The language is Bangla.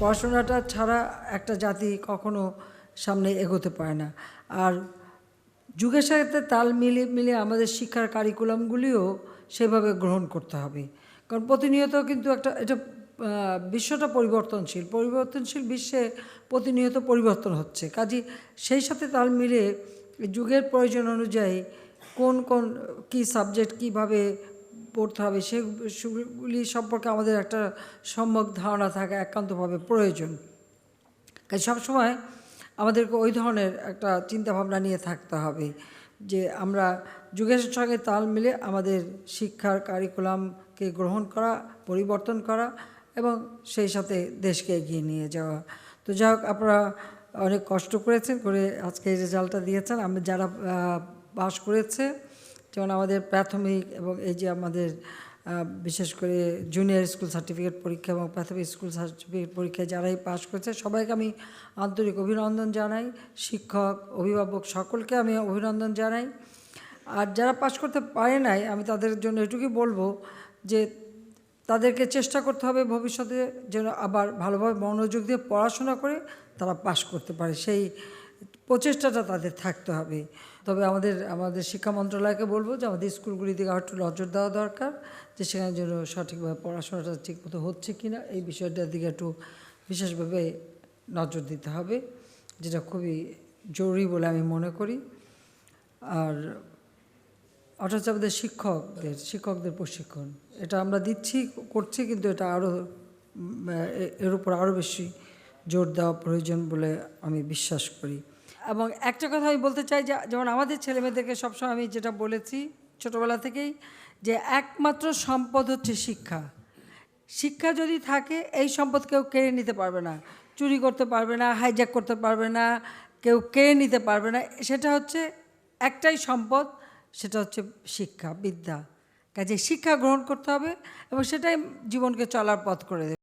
পড়াশোনাটা ছাড়া একটা জাতি কখনো সামনে এগোতে পারে না। আর যুগের সাথে তাল মিলিয়ে আমাদের শিক্ষার কারিকুলামগুলিও সেভাবে গ্রহণ করতে হবে। কারণ প্রতিনিয়ত কিন্তু এটা বিশ্বটা পরিবর্তনশীল বিশ্বে প্রতিনিয়ত পরিবর্তন হচ্ছে। কাজেই সেই সাথে তাল মিলিয়ে যুগের প্রয়োজন অনুযায়ী কোন কী সাবজেক্ট কীভাবে পড়তে হবে সেগুলি সম্পর্কে আমাদের একটা সম্যক ধারণা থাকা একান্তভাবে প্রয়োজন। কাজে সবসময় আমাদেরকে ওই ধরনের একটা চিন্তাভাবনা নিয়ে থাকতে হবে যে আমরা যুগের সঙ্গে তাল মিলে আমাদের শিক্ষার কারিকুলামকে গ্রহণ করা, পরিবর্তন করা এবং সেই সাথে দেশকে এগিয়ে নিয়ে যাওয়া। তো যাই হোক, আপনারা অনেক কষ্ট করেছেন করে আজকে এই রেজাল্টটা দিয়েছেন। আমি যারা পাস করেছে, যেমন আমাদের প্রাথমিক এবং এই যে আমাদের বিশেষ করে জুনিয়র স্কুল সার্টিফিকেট পরীক্ষা এবং প্রাথমিক স্কুল সার্টিফিকেট পরীক্ষায় যারাই পাস করেছে সবাইকে আমি আন্তরিক অভিনন্দন জানাই। শিক্ষক, অভিভাবক সকলকে আমি অভিনন্দন জানাই। আর যারা পাস করতে পারে নাই, আমি তাদের জন্য এটুকুই বলবো যে তাদেরকে চেষ্টা করতে হবে ভবিষ্যতে যেন আবার ভালোভাবে মনোযোগ দিয়ে পড়াশোনা করে তারা পাস করতে পারে, সেই প্রচেষ্টাটা তাদের থাকতে হবে। তবে আমাদের শিক্ষা মন্ত্রণালয়কে বলবো যে আমাদের স্কুলগুলির দিকে একটু নজর দেওয়া দরকার, যে সেখানে যেন সঠিকভাবে পড়াশোনাটা ঠিকমতো হচ্ছে কি না এই বিষয়টার দিকে একটু বিশেষভাবে নজর দিতে হবে, যেটা খুবই জরুরি বলে আমি মনে করি। আর অর্থাৎ আমাদের শিক্ষকদের প্রশিক্ষণ এটা আমরা করছি, কিন্তু এটা এর উপর আরও বেশি জোর দেওয়া প্রয়োজন বলে আমি বিশ্বাস করি। এবং একটা কথা আমি বলতে চাই, যেমন আমাদের ছেলেমেয়েদেরকে সবসময় আমি যেটা বলেছি ছোটোবেলা থেকেই, যে একমাত্র সম্পদ হচ্ছে শিক্ষা। শিক্ষা যদি থাকে এই সম্পদ কেউ কেড়ে নিতে পারবে না, চুরি করতে পারবে না, হাইজ্যাক করতে পারবে না, কেউ কেড়ে নিতে পারবে না। সেটা হচ্ছে একটাই সম্পদ, সেটা হচ্ছে শিক্ষা, বিদ্যা। কাজে শিক্ষা গ্রহণ করতে হবে এবং সেটাই জীবনকে চলার পথ করে দেবে।